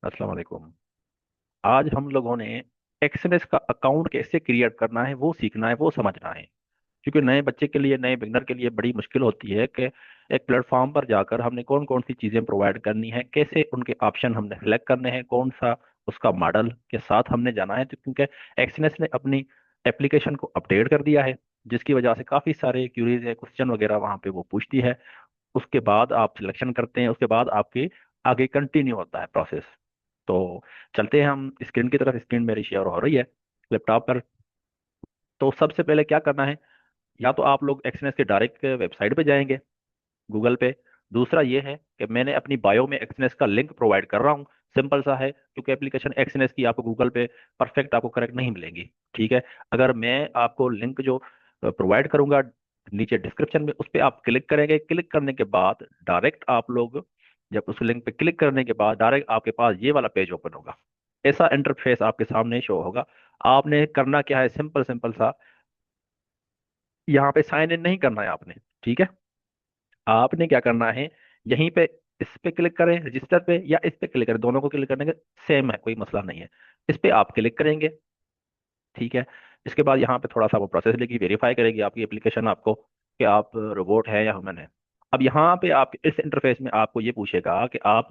अस्सलाम वालेकुम। आज हम लोगों ने एक्सएमएस का अकाउंट कैसे क्रिएट करना है वो सीखना है, वो समझना है। क्योंकि नए बच्चे के लिए, नए बिगनर के लिए बड़ी मुश्किल होती है कि एक प्लेटफॉर्म पर जाकर हमने कौन कौन सी चीज़ें प्रोवाइड करनी है, कैसे उनके ऑप्शन हमने सेलेक्ट करने हैं, कौन सा उसका मॉडल के साथ हमने जाना है। तो क्योंकि एक्सएमएस ने अपनी एप्लीकेशन को अपडेट कर दिया है, जिसकी वजह से काफ़ी सारे क्यूरीज है, क्वेश्चन वगैरह वहाँ पे वो पूछती है। उसके बाद आप सिलेक्शन करते हैं, उसके बाद आपके आगे कंटिन्यू होता है प्रोसेस। तो चलते हैं हम स्क्रीन की तरफ। स्क्रीन मेरी शेयर हो रही है लैपटॉप पर। तो सबसे पहले क्या करना है, या तो आप लोग एक्सएनएस के डायरेक्ट वेबसाइट पे जाएंगे, गूगल पे। दूसरा ये है कि मैंने अपनी बायो में एक्सएनएस का लिंक प्रोवाइड कर रहा हूँ। सिंपल सा है, क्योंकि एप्लीकेशन एक्सएनएस की आपको गूगल पे परफेक्ट आपको करेक्ट नहीं मिलेंगी। ठीक है। अगर मैं आपको लिंक जो प्रोवाइड करूंगा नीचे डिस्क्रिप्शन में, उस पर आप क्लिक करेंगे। क्लिक करने के बाद डायरेक्ट आप लोग, जब उस लिंक पे क्लिक करने के बाद डायरेक्ट आपके पास ये वाला पेज ओपन होगा। ऐसा इंटरफेस आपके सामने शो होगा। आपने करना क्या है, सिंपल सिंपल सा, यहाँ पे साइन इन नहीं करना है आपने। ठीक है। आपने क्या करना है, यहीं पे इस पे क्लिक करें रजिस्टर पे, या इस पे क्लिक करें, दोनों को क्लिक करने का सेम है, कोई मसला नहीं है। इस पे आप क्लिक करेंगे। ठीक है। इसके बाद यहाँ पे थोड़ा सा वो प्रोसेस लेगी, वेरीफाई करेगी आपकी एप्लीकेशन आपको कि आप रोबोट है या ह्यूमन है। अब यहाँ पे आप इस इंटरफेस में आपको ये पूछेगा कि आप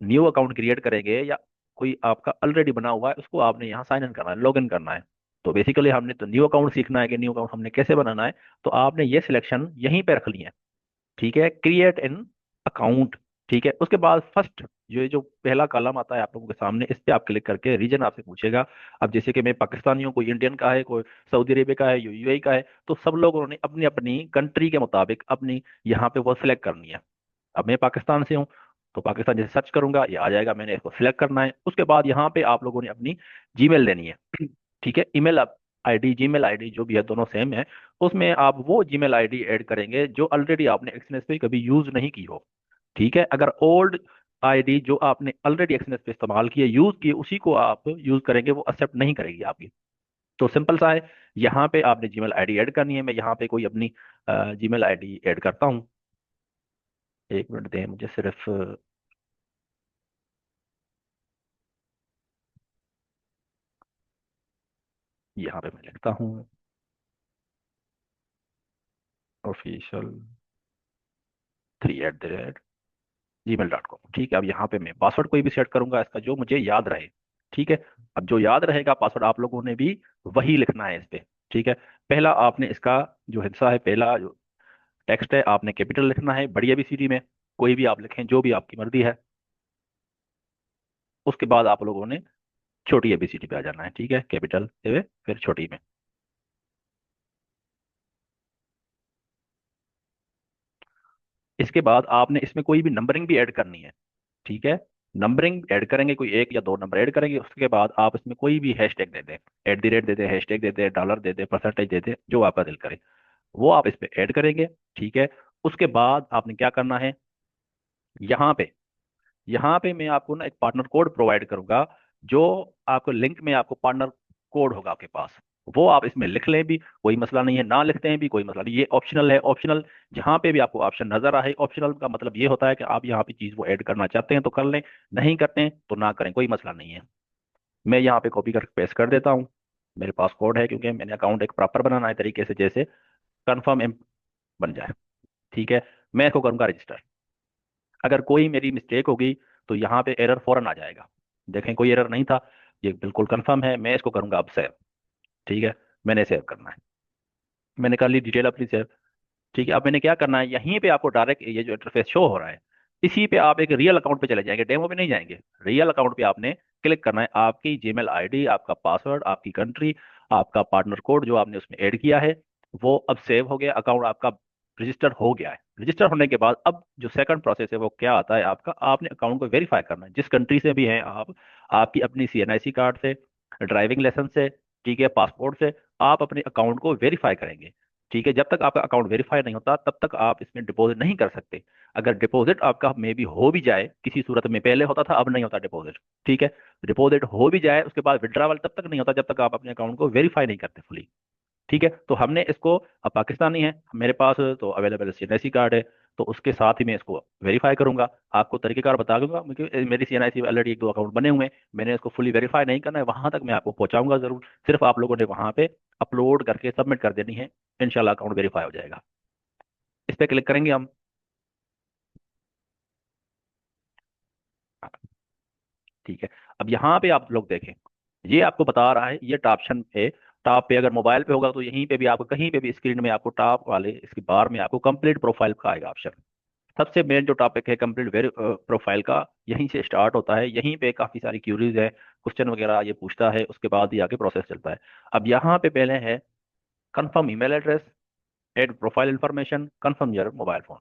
न्यू अकाउंट क्रिएट करेंगे या कोई आपका ऑलरेडी बना हुआ है उसको आपने यहाँ साइन इन करना है, लॉग इन करना है। तो बेसिकली हमने तो न्यू अकाउंट सीखना है कि न्यू अकाउंट हमने कैसे बनाना है। तो आपने ये सिलेक्शन यहीं पे रख ली है। ठीक है, क्रिएट इन अकाउंट। ठीक है। उसके बाद फर्स्ट ये जो पहला कॉलम आता है आप लोगों के सामने, इस पे आप क्लिक करके रीजन आपसे पूछेगा। अब जैसे कि मैं पाकिस्तानी हूँ, कोई इंडियन का है, कोई सऊदी अरेबिया का है, यूएई का है, तो सब लोगों ने अपनी अपनी कंट्री के मुताबिक अपनी यहाँ पे वो सिलेक्ट करनी है। अब मैं पाकिस्तान से हूँ, तो पाकिस्तान जैसे सर्च करूंगा ये आ जाएगा, मैंने इसको सिलेक्ट करना है। उसके बाद यहाँ पे आप लोगों ने अपनी जीमेल देनी है। ठीक है। ईमेल आईडी, जीमेल आईडी जो भी है दोनों सेम है। उसमें आप वो जीमेल आईडी ऐड करेंगे जो ऑलरेडी आपने एक्सएनएस पे कभी यूज नहीं की हो। ठीक है। अगर ओल्ड आईडी जो आपने ऑलरेडी एक्सएनएस पे इस्तेमाल की है, यूज की है, उसी को आप यूज करेंगे, वो एक्सेप्ट नहीं करेगी आपकी। तो सिंपल सा है, यहाँ पे आपने जीमेल आईडी ऐड करनी है। मैं यहाँ पे कोई अपनी जीमेल आईडी ऐड करता हूँ। एक मिनट दें मुझे सिर्फ। यहाँ पे मैं लिखता हूँ official3@gmail.com। ठीक है। अब यहाँ पे मैं पासवर्ड कोई भी सेट करूंगा इसका, जो मुझे याद रहे। ठीक है। अब जो याद रहेगा पासवर्ड आप लोगों ने भी वही लिखना है इस पे। ठीक है। पहला आपने इसका जो हिस्सा है, पहला जो टेक्स्ट है, आपने कैपिटल लिखना है, बड़ी एबीसीडी में। कोई भी आप लिखें, जो भी आपकी मर्जी है। उसके बाद आप लोगों ने छोटी एबीसीडी पे आ जाना है। ठीक है, कैपिटल से हुए फिर छोटी में। इसके बाद आपने इसमें कोई भी नंबरिंग भी ऐड करनी है। ठीक है। नंबरिंग ऐड करेंगे, कोई एक या दो नंबर ऐड करेंगे। उसके बाद आप इसमें कोई भी हैशटैग दे दें, एट द रेट दे दें, हैशटैग दे दें, डॉलर दे दें, परसेंटेज दे दें, जो आपका दिल करे वो आप इस पे ऐड करेंगे। ठीक है। उसके बाद आपने क्या करना है, यहाँ पे, यहाँ पे मैं आपको ना एक पार्टनर कोड प्रोवाइड करूंगा। जो आपको लिंक में आपको पार्टनर कोड होगा आपके पास, वो आप इसमें लिख लें भी, कोई मसला नहीं है। ना लिखते हैं भी कोई मसला नहीं, ये ऑप्शनल है। ऑप्शनल जहाँ पे भी आपको ऑप्शन नजर आए, ऑप्शनल का मतलब ये होता है कि आप यहाँ पे चीज वो ऐड करना चाहते हैं तो कर लें, नहीं करते हैं तो ना करें, कोई मसला नहीं है। मैं यहाँ पे कॉपी करके पेस्ट कर देता हूँ। मेरे पास कोड है, क्योंकि मैंने अकाउंट एक प्रॉपर बनाना है तरीके से, जैसे कन्फर्म बन जाए। ठीक है। मैं इसको करूँगा रजिस्टर। अगर कोई मेरी मिस्टेक होगी तो यहाँ पे एरर फौरन आ जाएगा। देखें, कोई एरर नहीं था, ये बिल्कुल कंफर्म है। मैं इसको करूँगा अब सेव। ठीक है। मैंने सेव करना है, मैंने कर ली डिटेल अपनी सेव। ठीक है। अब मैंने क्या करना है, यहीं पे आपको डायरेक्ट ये जो इंटरफेस शो हो रहा है, इसी पे आप एक रियल अकाउंट पे चले जाएंगे, डेमो पे नहीं जाएंगे। रियल अकाउंट पे आपने क्लिक करना है। आपकी जीमेल आईडी, आपका पासवर्ड, आपकी कंट्री, आपका पार्टनर कोड जो आपने उसमें ऐड किया है, वो अब सेव हो गया, अकाउंट आपका रजिस्टर हो गया है। रजिस्टर होने के बाद अब जो सेकंड प्रोसेस है वो क्या आता है आपका, आपने अकाउंट को वेरीफाई करना है, जिस कंट्री से भी हैं आप। आपकी अपनी सीएनआईसी कार्ड से, ड्राइविंग लाइसेंस से, ठीक है, पासपोर्ट से आप अपने अकाउंट को वेरीफाई करेंगे। ठीक है। जब तक आपका अकाउंट वेरीफाई नहीं होता तब तक आप इसमें डिपॉजिट नहीं कर सकते। अगर डिपॉजिट आपका मे बी हो भी जाए किसी सूरत में, पहले होता था अब नहीं होता डिपॉजिट। ठीक है। डिपॉजिट हो भी जाए उसके बाद विड्रावल तब तक नहीं होता जब तक आप अपने अकाउंट को वेरीफाई नहीं करते फुली। ठीक है। तो हमने इसको, अब पाकिस्तानी है मेरे पास तो अवेलेबल सीएनआईसी कार्ड है, तो उसके साथ ही मैं इसको वेरीफाई करूंगा। आपको तरीकेकार बता दूंगा, क्योंकि मेरी सीएनआईसी ऑलरेडी एक दो अकाउंट बने हुए हैं, मैंने इसको फुली वेरीफाई नहीं करना है, वहां तक मैं आपको पहुंचाऊंगा जरूर। सिर्फ आप लोगों ने वहां पे अपलोड करके सबमिट कर देनी है, इंशाल्लाह अकाउंट वेरीफाई हो जाएगा। इस पे क्लिक करेंगे हम। ठीक है। अब यहाँ पे आप लोग देखें, ये आपको बता रहा है, ये टॉप्शन पे, टॉप पे अगर मोबाइल पे होगा तो यहीं पे भी आपको, कहीं पे भी स्क्रीन में आपको टॉप वाले इसकी बार में आपको कंप्लीट प्रोफाइल का आएगा ऑप्शन। सबसे मेन जो टॉपिक है कंप्लीट वेरी प्रोफाइल का, यहीं से स्टार्ट होता है। यहीं पे काफी सारी क्यूरीज है, क्वेश्चन वगैरह ये पूछता है, उसके बाद ही आगे प्रोसेस चलता है। अब यहाँ पे पहले है confirm email address, add profile information, confirm your mobile phone,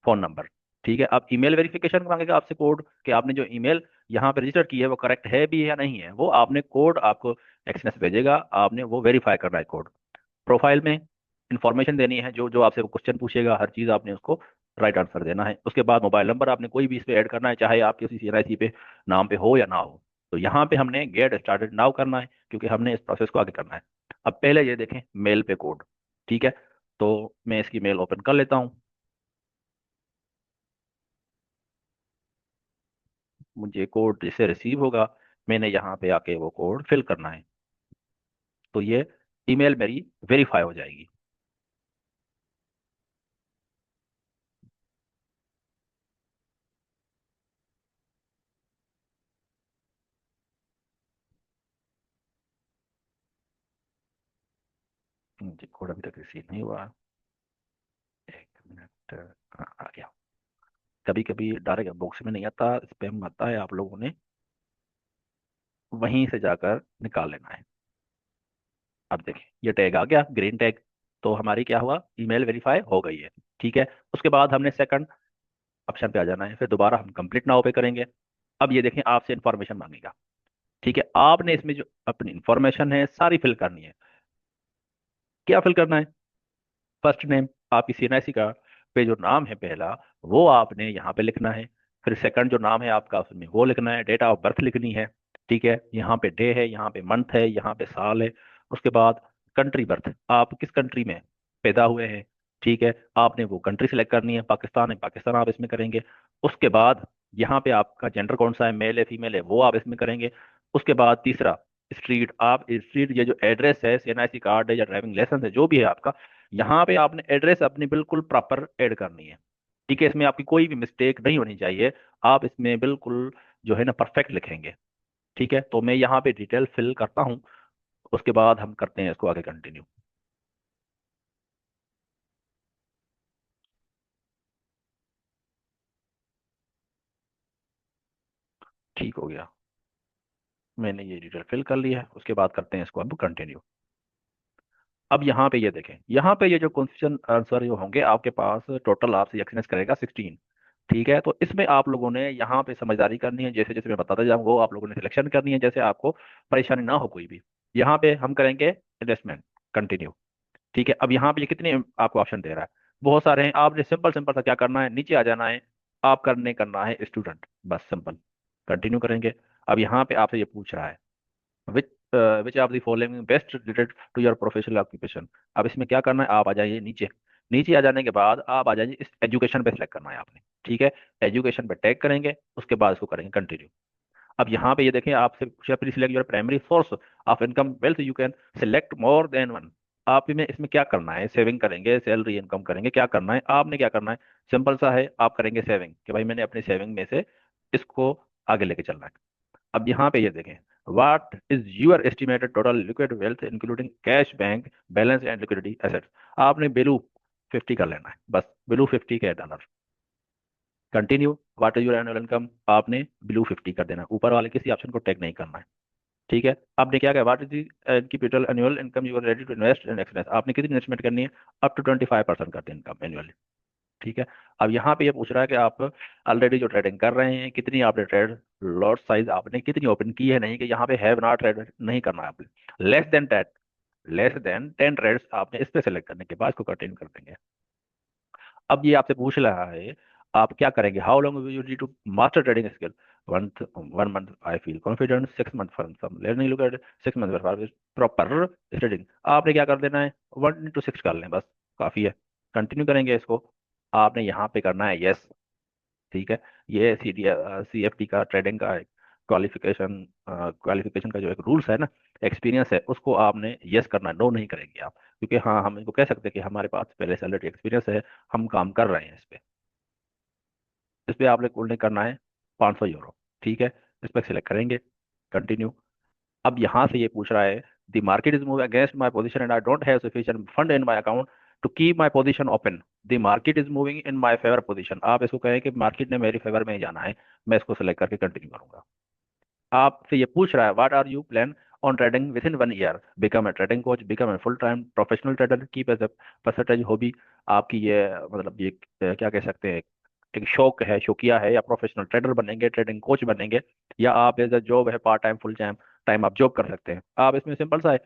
phone number. ठीक है। अब ईमेल वेरिफिकेशन मांगेगा आपसे कोड, कि आपने जो ईमेल यहाँ पे रजिस्टर की है वो करेक्ट है भी या नहीं है, वो आपने कोड आपको एक्सएमएस भेजेगा, आपने वो वेरीफाई करना है कोड। प्रोफाइल में इंफॉर्मेशन देनी है, जो जो आपसे क्वेश्चन पूछेगा हर चीज़ आपने उसको राइट आंसर देना है। उसके बाद मोबाइल नंबर आपने कोई भी इस पे ऐड करना है, चाहे आप किसी सीएनआईसी पे नाम पे हो या ना हो। तो यहाँ पे हमने गेट स्टार्टेड नाउ करना है, क्योंकि हमने इस प्रोसेस को आगे करना है। अब पहले ये देखें मेल पे कोड। ठीक है। तो मैं इसकी मेल ओपन कर लेता हूँ। मुझे कोड जिससे रिसीव होगा, मैंने यहाँ पे आके वो कोड फिल करना है, तो ये ईमेल मेरी वेरीफाई हो जाएगी। मुझे कोड अभी तक रिसीव नहीं हुआ। एक मिनट। हाँ, आ गया। कभी कभी डायरेक्ट बॉक्स में नहीं आता, स्पैम आता है, आप लोगों ने वहीं से जाकर निकाल लेना है। अब देखिए ये टैग आ गया, ग्रीन टैग। तो हमारी क्या हुआ, ईमेल वेरीफाई हो गई है। ठीक है। उसके बाद हमने सेकंड ऑप्शन पे आ जाना है, फिर दोबारा हम कंप्लीट नाउ पे करेंगे। अब ये देखें आपसे इंफॉर्मेशन मांगेगा। ठीक है। आपने इसमें जो अपनी इंफॉर्मेशन है सारी फिल करनी है। क्या फिल करना है, फर्स्ट नेम, आपकी सीएनआईसी का पे जो नाम है पहला, वो आपने यहाँ पे लिखना है। फिर सेकंड जो नाम है आपका उसमें वो लिखना है, डेट ऑफ बर्थ लिखनी है। ठीक है। यहाँ पे डे है, यहाँ पे मंथ है, यहाँ पे साल है। उसके बाद कंट्री बर्थ, आप किस कंट्री में पैदा हुए हैं। ठीक है। आपने वो कंट्री सेलेक्ट करनी है, पाकिस्तान है पाकिस्तान आप इसमें करेंगे। उसके बाद यहाँ पे आपका जेंडर कौन सा है, मेल है फीमेल है, वो आप इसमें करेंगे। उसके बाद तीसरा स्ट्रीट, आप स्ट्रीट, ये जो एड्रेस है, सीएनआईसी कार्ड है या ड्राइविंग लाइसेंस है जो भी है आपका, यहाँ पे आपने एड्रेस अपनी बिल्कुल प्रॉपर ऐड करनी है। ठीक है। इसमें आपकी कोई भी मिस्टेक नहीं होनी चाहिए, आप इसमें बिल्कुल जो है ना परफेक्ट लिखेंगे। ठीक है। तो मैं यहाँ पे डिटेल फिल करता हूँ, उसके बाद हम करते हैं इसको आगे कंटिन्यू। ठीक हो गया, मैंने ये डिटेल फिल कर लिया है, उसके बाद करते हैं इसको अब कंटिन्यू। अब यहाँ पे ये देखें, यहाँ पे ये जो क्वेश्चन आंसर जो होंगे आपके पास, टोटल आपसे एक्सपीरियंस करेगा 16। ठीक है। तो इसमें आप लोगों ने यहाँ पे समझदारी करनी है, जैसे जैसे मैं बताता जाऊँ वो आप लोगों ने सिलेक्शन करनी है, जैसे आपको परेशानी ना हो कोई भी। यहाँ पे हम करेंगे इन्वेस्टमेंट, कंटिन्यू। ठीक है। अब यहाँ पे ये कितने आपको ऑप्शन दे रहा है, बहुत सारे हैं। आपने सिंपल सिंपल सा क्या करना है, नीचे आ जाना है, आप करने करना है स्टूडेंट, बस सिंपल कंटिन्यू करेंगे। अब यहाँ पे आपसे ये पूछ रहा है which which of the following best related to your professional occupation. अब इसमें क्या करना है, आप आ जाइए नीचे। नीचे आ जाने के बाद आप आ जाइए इस एजुकेशन पे सिलेक्ट करना है आपने। ठीक है। एजुकेशन पे टैग करेंगे, उसके बाद इसको करेंगे कंटिन्यू। अब यहाँ पे ये देखें आपसे पूछा please select your primary source of income wealth, you can select more than one. आप में इसमें क्या करना है, सेविंग करेंगे, सैलरी इनकम करेंगे, क्या करना है, आपने क्या करना है, सिंपल सा है, आप करेंगे सेविंग, कि भाई मैंने अपनी सेविंग में से इसको आगे लेके चलना है। अब यहाँ पे ये देखें, what is your estimated total liquid wealth including cash bank balance and liquidity assets. आपने बिलो 50 कर लेना है, बस बिलो 50 के dollar. Continue. What is your annual income, आपने बिलो 50 कर देना है, ऊपर वाले किसी ऑप्शन को टैग नहीं करना है। ठीक है। आपने क्या कहा, what is the total annual income you are ready to invest in expense, आपने कितनी इन्वेस्टमेंट करनी है, अप टू 25% करते हैं इनकम एनुअली। ठीक है। अब यहाँ पे ये पूछ रहा है कि आप ऑलरेडी जो ट्रेडिंग कर रहे हैं कितनी आपने ट्रेड, लॉट साइज आपने कितनी ओपन की है, नहीं कि यहाँ पे हैव नॉट ट्रेड नहीं करना है आपने। लेस देन 10 ट्रेड्स आपने इस पे सेलेक्ट करने के बाद इसको कंटिन्यू कर देंगे। अब ये आपसे पूछ रहा है आप क्या करेंगे, how long you need to master trading skill, one 1 month I feel confident, 6 month for some learning, look at 6 month for proper trading. आपने क्या कर देना है, 1 to 6 कर लें, बस काफ़ी है। कंटिन्यू करेंगे इसको। आपने यहाँ पे करना है यस। ठीक है। ये CFD का, ट्रेडिंग का क्वालिफिकेशन क्वालिफिकेशन का जो एक रूल्स है ना, एक्सपीरियंस है, उसको आपने यस करना है, नो नहीं करेंगे आप। क्योंकि हाँ, हम इनको कह सकते हैं कि हमारे पास पहले से ऑलरेडी एक्सपीरियंस है, हम काम कर रहे हैं इस पे आपने कुल नहीं करना है 500 यूरो। ठीक है। इस पर सिलेक्ट करेंगे, कंटिन्यू। अब यहाँ से ये पूछ रहा है, the market is move against my position and I don't have sufficient fund in my account to keep my position open. The market is moving in my favour position. आप इसको कहें कि मार्केट ने मेरी फेवर में ही जाना है, मैं इसको सेलेक्ट करके कंटिन्यू करूंगा। आपसे ये पूछ रहा है, what are you plan on trading with in 1 year, become a trading coach, become a full time professional trader, keep as a percentage hobby. आपकी ये मतलब ये क्या कह सकते हैं, एक शौक है, शौकिया है, या प्रोफेशनल ट्रेडर बनेंगे, ट्रेडिंग कोच बनेंगे, या आप एज अ जॉब है, part time full time time आप जॉब कर सकते हैं। आप इसमें सिंपल सा है,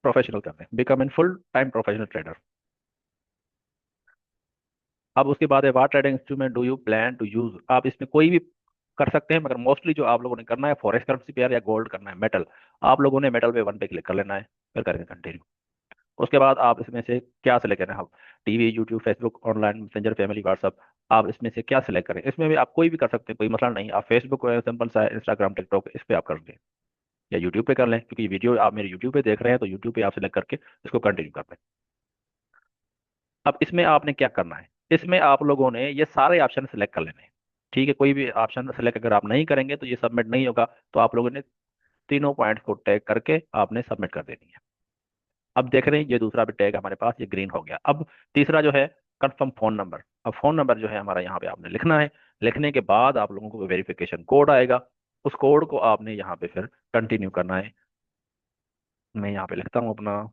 प्रोफेशनल कर दें, become an full time professional trader. अब उसके बाद है, what trading instrument do you plan to use. आप इसमें कोई भी कर सकते हैं, मगर मोस्टली जो आप लोगों ने करना है, फॉरेक्स करेंसी पेयर या गोल्ड करना है, मेटल। आप लोगों ने मेटल पे वन पे क्लिक कर लेना है, फिर करेंगे कंटिन्यू। उसके बाद आप इसमें से क्या सिलेक्ट करें, आप TV, YouTube, Facebook, online messenger, family, WhatsApp, आप इसमें से क्या सिलेक्ट करें। इसमें भी आप कोई भी कर सकते हैं, कोई मसला नहीं। आप फेसबुक सिंपल सा है, इंस्टाग्राम, टिकटॉक, इस पे आप कर लें, या यूट्यूब पे कर लें, क्योंकि वीडियो आप मेरे यूट्यूब पे देख रहे हैं, तो यूट्यूब पे आप सिलेक्ट करके इसको कंटिन्यू कर लें। अब इसमें आपने क्या करना है, इसमें आप लोगों ने ये सारे ऑप्शन सेलेक्ट कर लेने हैं। ठीक है। कोई भी ऑप्शन सेलेक्ट अगर आप नहीं करेंगे तो ये सबमिट नहीं होगा, तो आप लोगों ने तीनों पॉइंट्स को टैग करके आपने सबमिट कर देनी है। अब देख रहे हैं, ये दूसरा भी टैग हमारे पास ये ग्रीन हो गया। अब तीसरा जो है, कंफर्म फोन नंबर। अब फोन नंबर जो है हमारा, यहाँ पे आपने लिखना है। लिखने के बाद आप लोगों को वेरिफिकेशन कोड आएगा, उस कोड को आपने यहाँ पे फिर कंटिन्यू करना है। मैं यहाँ पे लिखता हूँ अपना।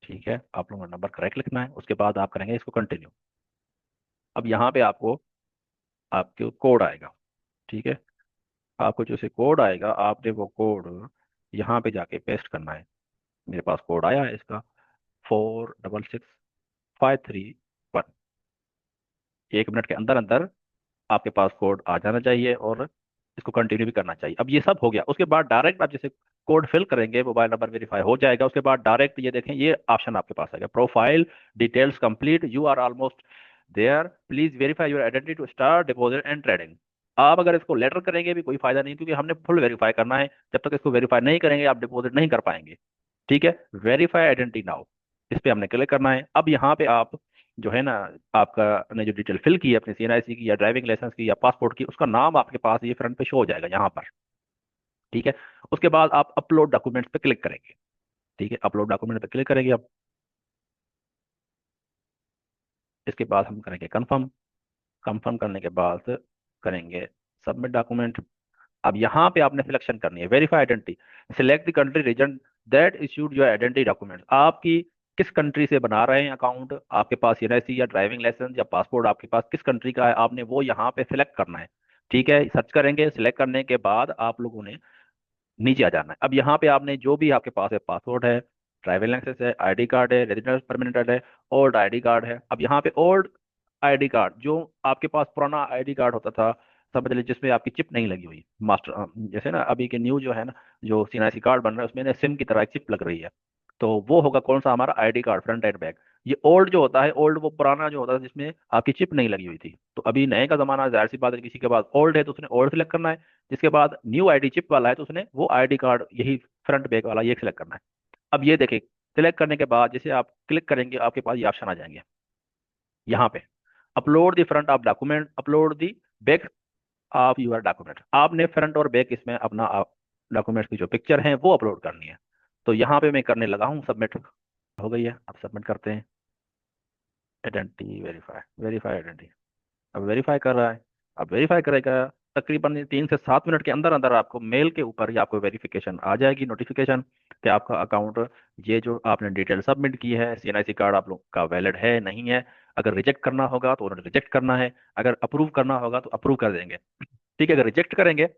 ठीक है, आप लोगों का नंबर करेक्ट लिखना है, उसके बाद आप करेंगे इसको कंटिन्यू। अब यहाँ पे आपको आपके कोड आएगा। ठीक है। आपको जो से कोड आएगा, आपने वो कोड यहाँ पे जाके पेस्ट करना है। मेरे पास कोड आया है इसका, 466531। 1 मिनट के अंदर अंदर आपके पास कोड आ जाना चाहिए, और इसको कंटिन्यू भी करना चाहिए। अब ये सब हो गया, उसके बाद डायरेक्ट आप जैसे कोड फिल करेंगे, मोबाइल नंबर वेरीफाई हो जाएगा, उसके बाद डायरेक्ट ये देखें, ये ऑप्शन आपके पास आएगा, profile details complete, you are almost there, please verify your identity to start deposit and trading. आप अगर इसको लेटर करेंगे भी कोई फायदा नहीं, क्योंकि हमने फुल वेरीफाई करना है। जब तक इसको वेरीफाई नहीं करेंगे आप डिपॉजिट नहीं कर पाएंगे। ठीक है। वेरीफाई आइडेंटिटी नाउ, इस पे हमने क्लिक करना है। अब यहाँ पे आप जो है ना, आपका ने जो डिटेल फिल की है अपनी CNIC की, या ड्राइविंग लाइसेंस की, या पासपोर्ट की, उसका नाम आपके पास ये फ्रंट पे शो हो जाएगा यहाँ पर। ठीक है। उसके बाद आप अपलोड डॉक्यूमेंट्स पे क्लिक करेंगे। ठीक है, अपलोड डॉक्यूमेंट पे क्लिक करेंगे। अब इसके बाद हम करेंगे कंफर्म। कंफर्म करने के बाद करेंगे सबमिट डॉक्यूमेंट। अब यहाँ पे आपने सिलेक्शन करनी है, verify identity, select the country reason that issued your identity document. आपकी किस कंट्री से बना रहे हैं अकाउंट, आपके पास CNIC या ड्राइविंग लाइसेंस या पासपोर्ट आपके पास किस कंट्री का है, आपने वो यहाँ पे सिलेक्ट करना है। ठीक है, सर्च करेंगे, सिलेक्ट करने के बाद आप लोगों ने नीचे आ जाना है। अब यहाँ पे आपने जो भी आपके पास है, पासपोर्ट है, ड्राइविंग लाइसेंस है, ID कार्ड है, रेजिडेंस परमानेंट है, ओल्ड ID कार्ड है। अब यहाँ पे ओल्ड ID कार्ड, जो आपके पास पुराना ID कार्ड होता था, समझ लीजिए जिसमें आपकी चिप नहीं लगी हुई, मास्टर जैसे ना अभी के न्यू जो है ना, जो CNIC कार्ड बन रहा है, उसमें ना सिम की तरह एक चिप लग रही है। तो वो होगा कौन सा, हमारा ID card, front end back. ये ओल्ड जो होता है, ओल्ड वो पुराना जो होता है जिसमें आपकी चिप नहीं लगी हुई थी। तो अभी नए का जमाना, जाहिर सी बात है, किसी के पास ओल्ड है तो उसने ओल्ड सेलेक्ट करना है। जिसके बाद न्यू ID चिप वाला है तो उसने वो ID कार्ड, यही फ्रंट बैक वाला, ये सिलेक्ट करना है। अब ये देखिए, सिलेक्ट करने के बाद जैसे आप क्लिक करेंगे, आपके पास ये ऑप्शन आ जाएंगे यहाँ पे, upload the front of document, upload the back of your document. आपने फ्रंट और बैक इसमें अपना डॉक्यूमेंट्स की जो पिक्चर है वो अपलोड करनी है। तो यहाँ पे मैं करने लगा हूँ सबमिट। हो गई है, अब सबमिट करते हैं। आइडेंटिटी वेरीफाई, वेरीफाई आइडेंटिटी, अब वेरीफाई कर रहा है। अब वेरीफाई करेगा, तकरीबन 3 से 7 मिनट के अंदर अंदर आपको मेल के ऊपर ही आपको वेरिफिकेशन आ जाएगी, नोटिफिकेशन, कि आपका अकाउंट, ये जो आपने डिटेल सबमिट की है, CNIC कार्ड आप लोग का वैलिड है नहीं है। अगर रिजेक्ट करना होगा तो उन्होंने रिजेक्ट करना है, अगर अप्रूव करना होगा तो अप्रूव कर देंगे। ठीक है, अगर रिजेक्ट करेंगे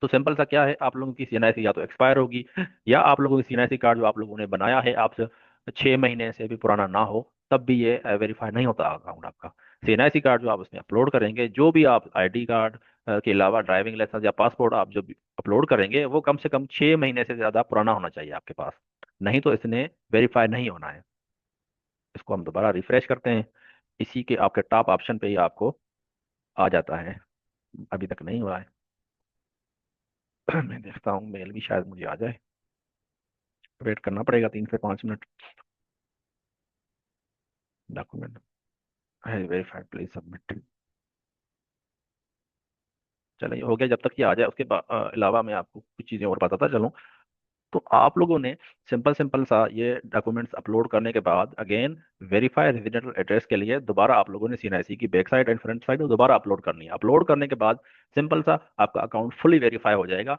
तो सिंपल सा क्या है, आप लोगों की सीएनआईसी या तो एक्सपायर होगी, या आप लोगों की सीएनआईसी कार्ड जो आप लोगों ने बनाया है आप 6 महीने से भी पुराना ना हो, तब भी ये वेरीफाई नहीं होता अकाउंट आपका। सीएनआईसी कार्ड जो आप उसमें अपलोड करेंगे, जो भी आप आईडी कार्ड के अलावा ड्राइविंग लाइसेंस या पासपोर्ट आप जो भी अपलोड करेंगे, वो कम से कम 6 महीने से ज़्यादा पुराना होना चाहिए आपके पास, नहीं तो इसने वेरीफाई नहीं होना है। इसको हम दोबारा रिफ्रेश करते हैं, इसी के आपके टॉप ऑप्शन पे ही आपको आ जाता है। अभी तक नहीं हुआ है। मैं देखता हूँ, मेल भी शायद मुझे आ जाए। वेट करना पड़ेगा 3 से 5 मिनट। डॉक्यूमेंट है वेरीफाइड, प्लीज सबमिट। चलिए हो गया। जब तक ये आ जाए उसके अलावा मैं आपको कुछ चीज़ें और बताता चलूँ। तो आप लोगों ने सिंपल सिंपल सा ये डॉक्यूमेंट्स अपलोड करने के बाद अगेन वेरीफाई रेजिडेंशियल एड्रेस के लिए दोबारा आप लोगों ने सीएनआईसी की back side and front side दोबारा अपलोड करनी है। अपलोड करने के बाद सिंपल सा आपका अकाउंट फुली वेरीफाई हो जाएगा।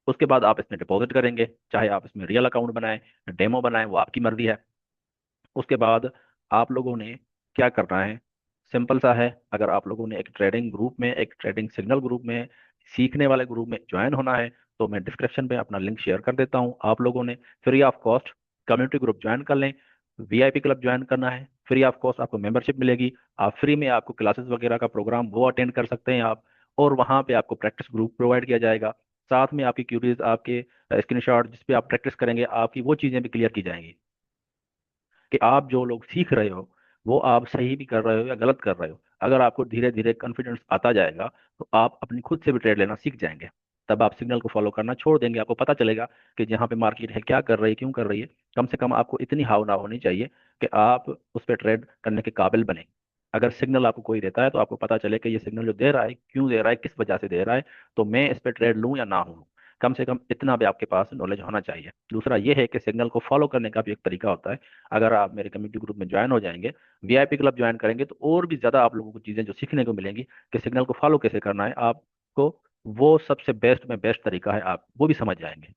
उसके बाद आप इसमें डिपॉजिट करेंगे, चाहे आप इसमें रियल अकाउंट बनाएं, डेमो बनाएं, वो आपकी मर्जी है। उसके बाद आप लोगों ने क्या करना है, सिंपल सा है। अगर आप लोगों ने एक ट्रेडिंग ग्रुप में, एक ट्रेडिंग सिग्नल ग्रुप में, सीखने वाले ग्रुप में ज्वाइन होना है, तो मैं डिस्क्रिप्शन में अपना लिंक शेयर कर देता हूँ। आप लोगों ने free of cost community group join कर लें। वीआईपी क्लब ज्वाइन करना है, फ्री ऑफ कॉस्ट आपको मेंबरशिप मिलेगी। आप फ्री में आपको क्लासेस वगैरह का प्रोग्राम वो अटेंड कर सकते हैं आप। और वहाँ पे आपको प्रैक्टिस ग्रुप प्रोवाइड किया जाएगा। साथ में आपकी क्यूरीज, आपके स्क्रीनशॉट जिस पे आप प्रैक्टिस करेंगे, आपकी वो चीज़ें भी क्लियर की जाएंगी कि आप जो लोग सीख रहे हो वो आप सही भी कर रहे हो या गलत कर रहे हो। अगर आपको धीरे धीरे कॉन्फिडेंस आता जाएगा तो आप अपनी खुद से भी ट्रेड लेना सीख जाएंगे। तब आप सिग्नल को फॉलो करना छोड़ देंगे। आपको पता चलेगा कि जहाँ पे मार्केट है क्या कर रही है, क्यों कर रही है। कम से कम आपको इतनी हाव ना होनी चाहिए कि आप उस पर ट्रेड करने के काबिल बने। अगर सिग्नल आपको कोई देता है तो आपको पता चले कि ये सिग्नल जो दे रहा है क्यों दे रहा है, किस वजह से दे रहा है, तो मैं इस पर ट्रेड लूँ या ना लूँ। कम से कम इतना भी आपके पास नॉलेज होना चाहिए। दूसरा ये है कि सिग्नल को फॉलो करने का भी एक तरीका होता है। अगर आप मेरे कम्युनिटी ग्रुप में ज्वाइन हो जाएंगे, वीआईपी क्लब ज्वाइन करेंगे, तो और भी ज़्यादा आप लोगों को चीज़ें जो सीखने को मिलेंगी कि सिग्नल को फॉलो कैसे करना है आपको, वो सबसे बेस्ट में बेस्ट तरीका है, आप वो भी समझ जाएंगे।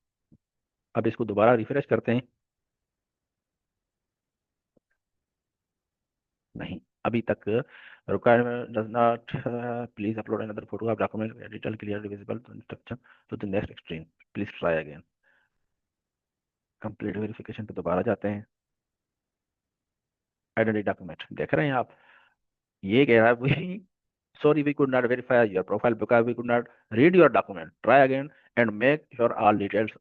अब इसको दोबारा रिफ्रेश करते हैं। नहीं, अभी तक requirement does not, please upload another photograph document digital clear visible instruction to the next extreme, please try again. Complete verification पे दोबारा जाते हैं। आइडेंटिटी डॉक्यूमेंट देख रहे हैं आप, ये कह रहा है we sorry we could not verify your profile because we could not read your document, try again and make sure all details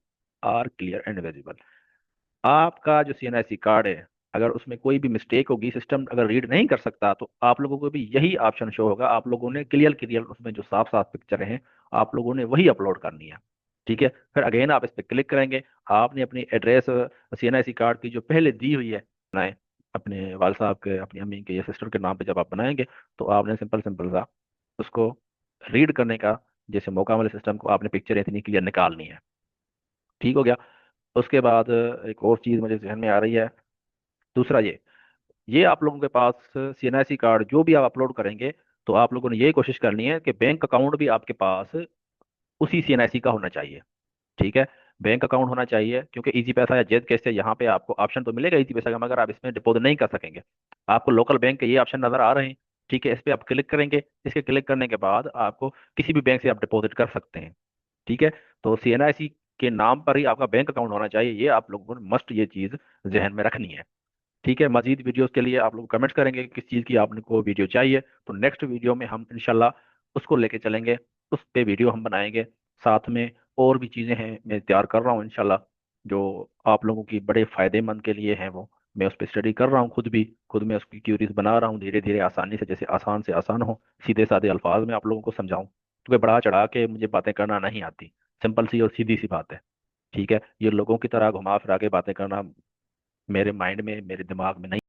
are clear and visible। आपका जो सीएनआईसी कार्ड है, अगर उसमें कोई भी मिस्टेक होगी, सिस्टम अगर रीड नहीं कर सकता, तो आप लोगों को भी यही ऑप्शन शो होगा। आप लोगों ने क्लियर क्लियर उसमें जो साफ साफ पिक्चर हैं, आप लोगों ने वही अपलोड करनी है। ठीक है, फिर अगेन आप इस पर क्लिक करेंगे। आपने अपनी एड्रेस सीएनआईसी कार्ड की जो पहले दी हुई है बनाए, अपने वाल साहब के, अपनी अम्मी के या सिस्टर के नाम पे जब आप बनाएंगे, तो आपने सिंपल सिंपल सा उसको रीड करने का जैसे मौका वाले सिस्टम को आपने पिक्चर इतनी क्लियर निकालनी है। ठीक हो गया। उसके बाद एक और चीज़ मुझे जहन में आ रही है। दूसरा ये आप लोगों के पास सीएनआईसी कार्ड जो भी आप अपलोड करेंगे, तो आप लोगों ने ये कोशिश करनी है कि बैंक अकाउंट भी आपके पास उसी सीएनआईसी का होना चाहिए। ठीक है, बैंक अकाउंट होना चाहिए, क्योंकि इजी पैसा या जेद कैश से यहाँ पे आपको ऑप्शन तो मिलेगा इजी पैसा का, मगर आप इसमें डिपॉजिट नहीं कर सकेंगे। आपको लोकल बैंक के ये ऑप्शन नजर आ रहे हैं। ठीक है, इस पर आप क्लिक करेंगे। इसके क्लिक करने के बाद आपको किसी भी बैंक से आप डिपॉजिट कर सकते हैं। ठीक है, तो सीएनआईसी के नाम पर ही आपका बैंक अकाउंट होना चाहिए, ये आप लोगों ने मस्ट ये चीज़ जहन में रखनी है। ठीक है, मजीद वीडियोस के लिए आप लोग कमेंट करेंगे कि किस चीज़ की आपको वीडियो चाहिए, तो नेक्स्ट वीडियो में हम इंशाल्लाह उसको लेके चलेंगे। उस पे वीडियो हम बनाएंगे। साथ में और भी चीज़ें हैं मैं तैयार कर रहा हूँ इंशाल्लाह, जो आप लोगों की बड़े फ़ायदेमंद के लिए हैं। वो मैं उस पर स्टडी कर रहा हूँ, खुद भी खुद में उसकी क्यूरीज बना रहा हूँ धीरे धीरे, आसानी से, जैसे आसान से आसान हो, सीधे साधे अल्फाज में आप लोगों को समझाऊँ, क्योंकि बढ़ा चढ़ा के मुझे बातें करना नहीं आती। सिंपल सी और सीधी सी बात है। ठीक है, ये लोगों की तरह घुमा फिरा के बातें करना मेरे माइंड में, मेरे दिमाग में नहीं।